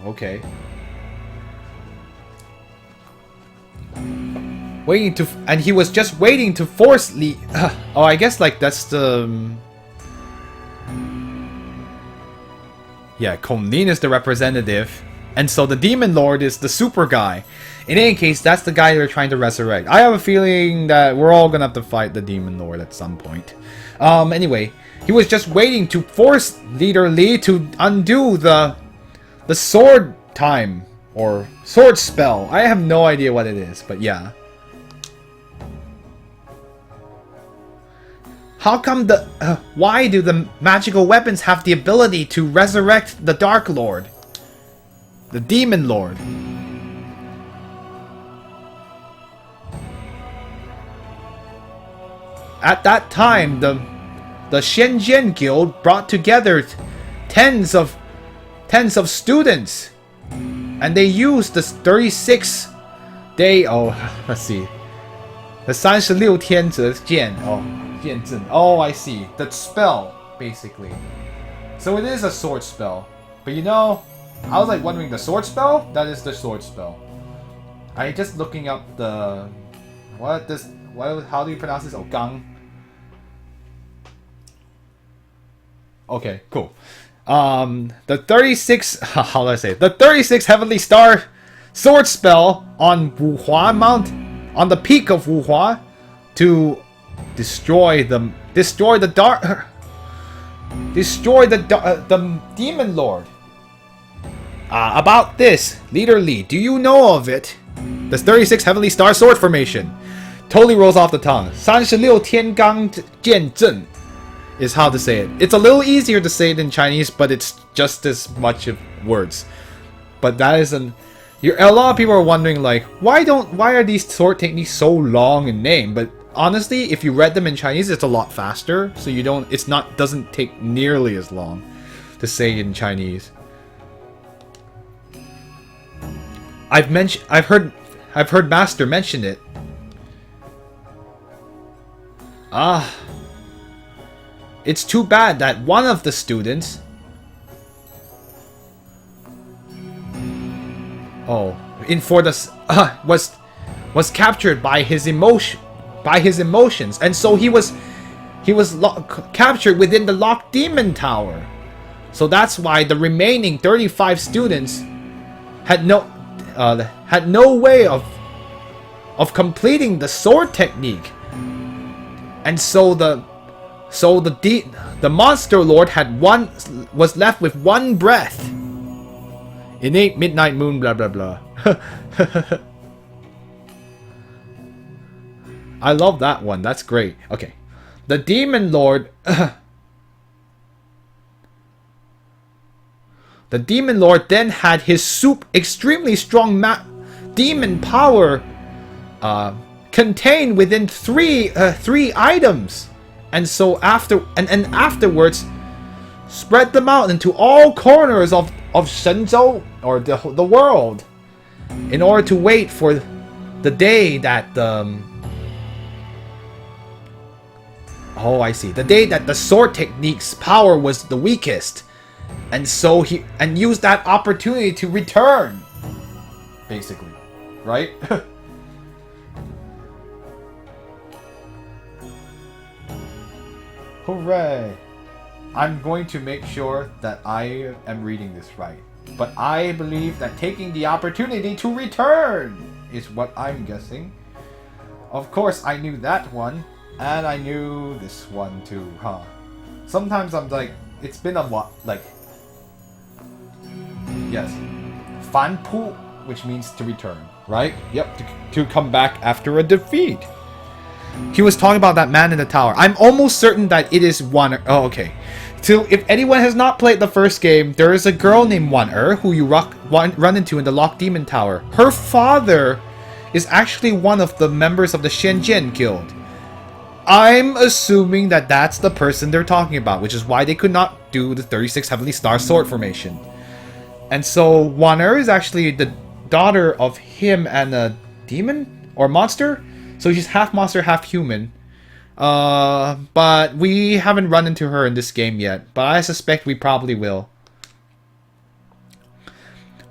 Okay. Waiting to... And he was just waiting to force Li... oh, I guess, like, that's the... Yeah, Kong Lin is the representative. And so the Demon Lord is the super guy. In any case, that's the guy they're trying to resurrect. I have a feeling that we're all gonna have to fight the Demon Lord at some point. Anyway, he was just waiting to force Leader Li to undo the sword time. Or sword spell. I have no idea what it is, but yeah. How come the... why do the magical weapons have the ability to resurrect the Dark Lord? The Demon Lord. At that time, the Shenzhen Guild brought together tens of students. And they used the 36 day... Oh, let's see. The 36天折剑. Oh, 剑阵. Oh, I see. The spell, basically. So it is a sword spell. But you know, I was like wondering, the sword spell? That is the sword spell. I just looking up the... How do you pronounce this? Oh, gang. Okay, cool. The 36... How do I say it? The 36 Heavenly Star sword spell on Wuhua Mount... On the peak of Wuhua to destroy the Demon Lord. About this, Leader Li, do you know of it? The 36 Heavenly Star Sword Formation. Totally rolls off the tongue. 36天罡剑阵 is how to say it. It's a little easier to say it in Chinese, but it's just as much of words. But that isn't... A lot of people are wondering, like, why are these sword techniques so long in name? But honestly, if you read them in Chinese, it's a lot faster. So you don't... doesn't take nearly as long to say it in Chinese. I've heard Master mention it. It's too bad that one of the students... was captured by his emotions, and so he was captured within the locked demon tower. So that's why the remaining 35 students had no way of completing the sword technique, and so the monster lord was left with one breath. Innate midnight moon, blah blah blah. I love that one. That's great. Okay, the Demon Lord. The Demon Lord then had his extremely strong demon power contained within three items, and so afterwards spread them out into all corners of Shenzhou, or the world, in order to wait for the day that the day that the sword technique's power was the weakest, and so he used that opportunity to return, basically, right? Hooray! I'm going to make sure that I am reading this right. But I believe that taking the opportunity to return is what I'm guessing. Of course, I knew that one, and I knew this one too, huh? Sometimes I'm like, it's been a lot, like... Yes. Fanpu, which means to return, right? Yep, to come back after a defeat. He was talking about that man in the tower. I'm almost certain that it is Wan. Oh, okay. So, if anyone has not played the first game, there is a girl named Wan who you run into in the Locked Demon Tower. Her father is actually one of the members of the Shenzhen Guild. I'm assuming that that's the person they're talking about, which is why they could not do the 36 Heavenly Star Sword Formation. And so, Wan is actually the daughter of him and a demon? Or monster? So she's half monster, half human. But we haven't run into her in this game yet. But I suspect we probably will.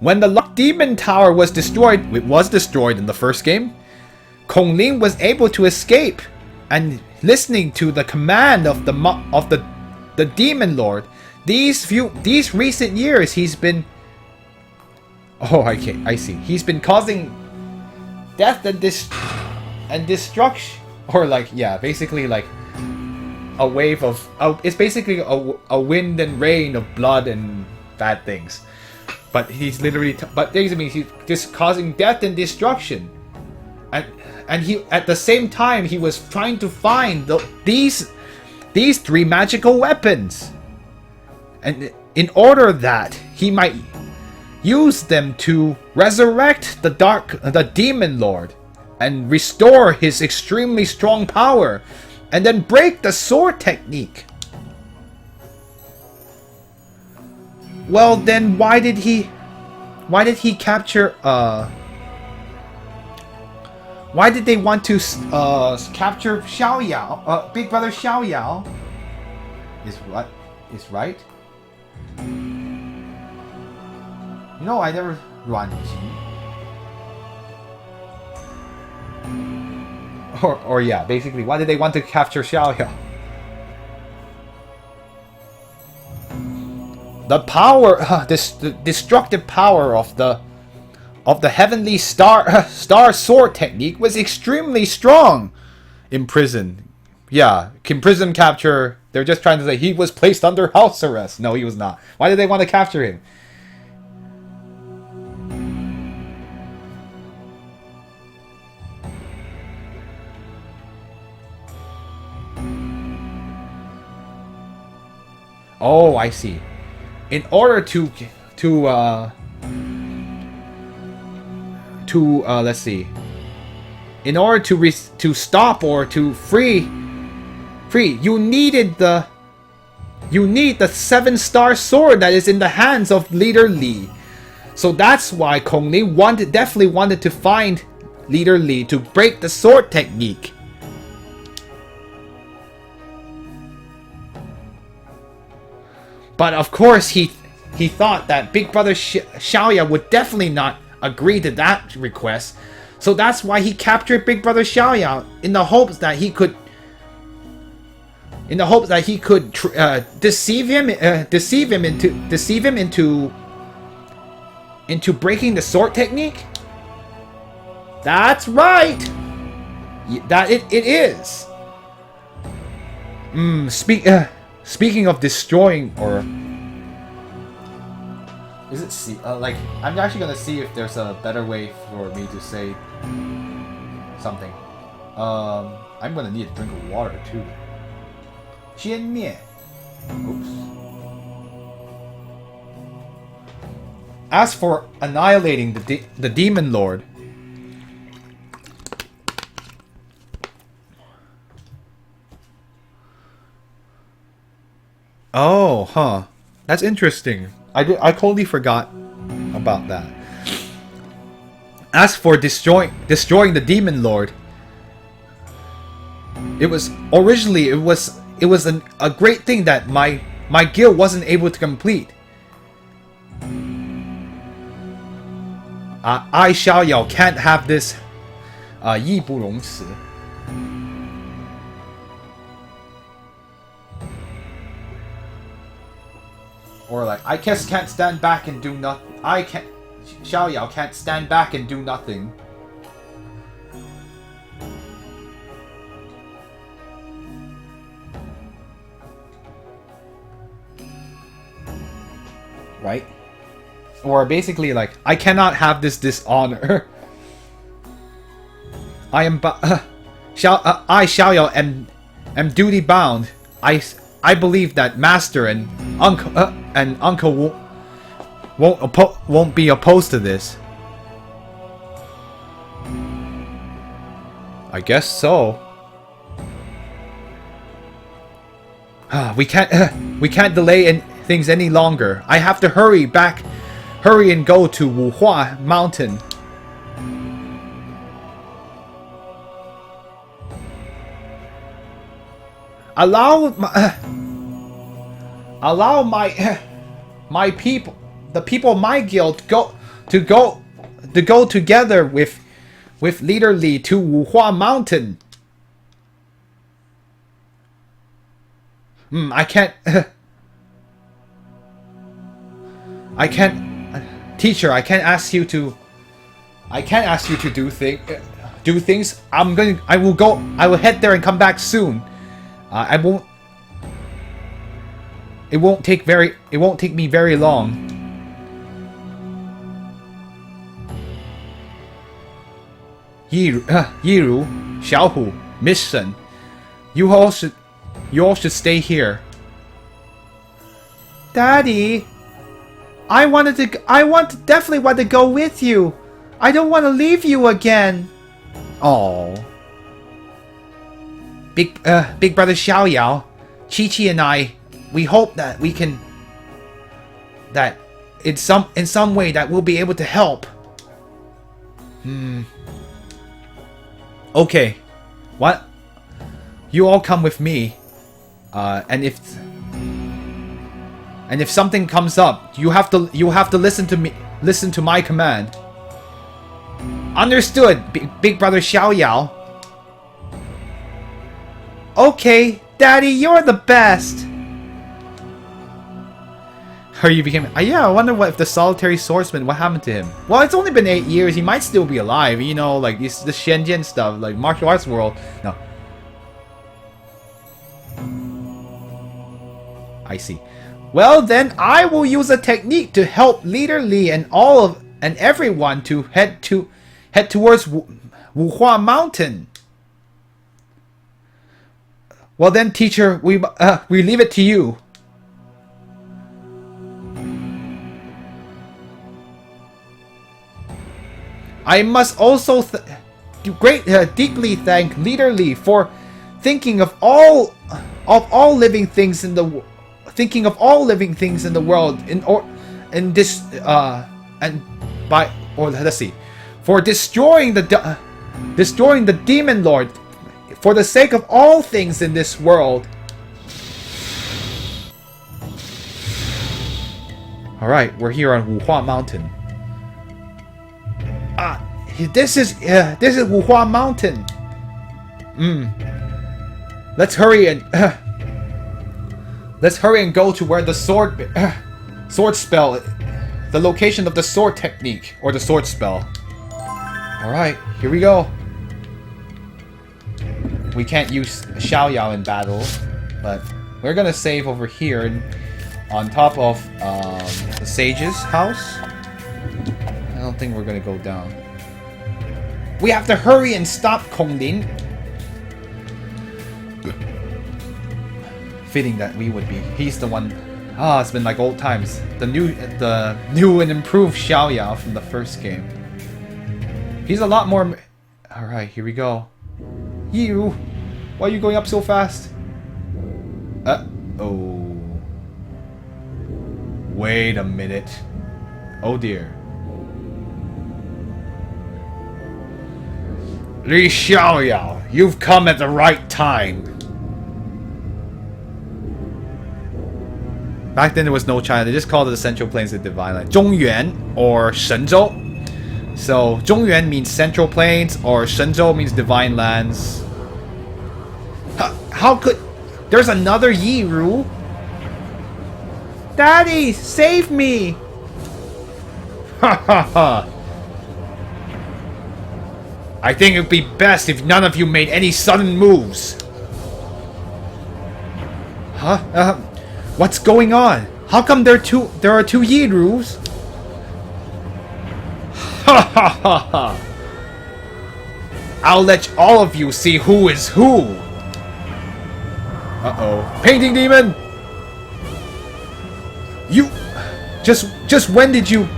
When the demon tower was destroyed, it was destroyed in the first game, Kong Ling was able to escape, and listening to the command of the demon lord. These recent years, he's been. Oh, I see. He's been causing death and destruction, or like, yeah, basically like a wave of. It's basically a wind and rain of blood and bad things. But he's literally. But basically, he's just causing death and destruction, and he at the same time he was trying to find these 3 magical weapons, and in order that he might use them to resurrect the demon lord and restore his extremely strong power, and then break the sword technique. Well, then why did he capture why did they want to capture Xiao Yao, Big Brother Xiao Yao? Is right? You know, I never Ruan Qi. Or yeah, basically, why did they want to capture Xiao Yao? The power, the destructive power of the heavenly star sword technique was extremely strong in prison. Yeah, in prison capture. They're just trying to say he was placed under house arrest. No, he was not. Why did they want to capture him? Oh, I see. In order to let's see. In order to stop or to free, you need the 7-star sword that is in the hands of Leader Li. So that's why Kong Li definitely wanted to find Leader Li to break the sword technique. But of course, he thought that Big Brother Xiaoya would definitely not agree to that request. So that's why he captured Big Brother Xiaoya in the hopes that he could deceive him into breaking the sword technique. That's right. That it is. Speaking of destroying, or is it like, I'm actually gonna see if there's a better way for me to say something. I'm gonna need a drink of water too. 煎面. Oops. As for annihilating the demon lord, oh, huh. That's interesting. I totally forgot about that. As for destroying the demon lord, it was originally a great thing that my guild wasn't able to complete. I Xiao Yao can't have this 义不容辞. Or like, I just can't stand back and do nothing. Xiao Yao can't stand back and do nothing. Right? Or basically like, I cannot have this dishonor. I Xiao Yao am duty bound. I believe that Master and Uncle won't be opposed to this. I guess so. We can't delay things any longer. I have to hurry and go to Wuhua Mountain. Allow my people, the people of my guild, to go together with Leader Li to Wuhua Mountain. I can't. I can't, teacher. I can't ask you to do things. I will head there and come back soon. It won't take me very long. Yiru, Xiaohu, Miss Shen, you all should stay here. Daddy, I definitely want to go with you. I don't want to leave you again. Oh. Big brother Xiaoyao, Chi-Chi and I, we hope that we can, that in some way that we'll be able to help. Okay. What? You all come with me. And if something comes up, you have to listen to me. Listen to my command. Understood, big brother Xiaoyao. Okay, Daddy, you're the best. Hurry became. Yeah, I wonder what if the solitary swordsman. What happened to him? Well, it's only been 8 years. He might still be alive. You know, like the Shenzhen stuff, like martial arts world. No. I see. Well, then I will use a technique to help Leader Li and everyone to head towards Wuhua Mountain. Well then, teacher, we leave it to you. I must also deeply thank Leader Li for thinking of all living things in the world. Thinking of all living things in the world for destroying the demon lord for the sake of all things in this world. All right, we're here on Wuhua Mountain. This is Wuhua Mountain. Let's hurry and go to where the sword spell, the location of the sword technique or the sword spell. All right, here we go. We can't use Xiaoyao in battle, but we're gonna save over here on top of the sage's house. I don't think we're gonna go down. We have to hurry and stop Konglin. Fitting that we would be. He's the one. It's been like old times. The new and improved Xiaoyao from the first game. He's a lot more. All right, here we go. You, why are you going up so fast? Oh. Wait a minute. Oh dear. Li Xiaoyao, you've come at the right time. Back then there was no China, they just called it the Central Plains of Divine Land. Zhongyuan or Shenzhou. So Zhongyuan means Central Plains or Shenzhou means Divine Lands. How could... There's another Yiru? Daddy, save me! Ha ha ha! I think it would be best if none of you made any sudden moves. Huh? What's going on? How come there are two Yirus? Ha ha ha ha! I'll let all of you see who is who! Uh-oh. Painting demon! You... Just when did you...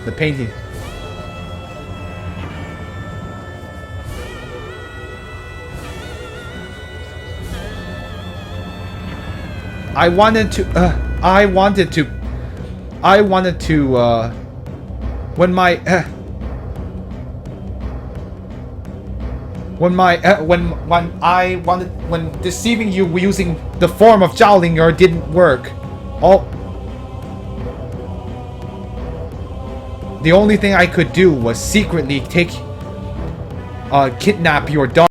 The painting... I wanted to, when deceiving you using the form of Zhaolinger didn't work. the only thing I could do was secretly kidnap your daughter.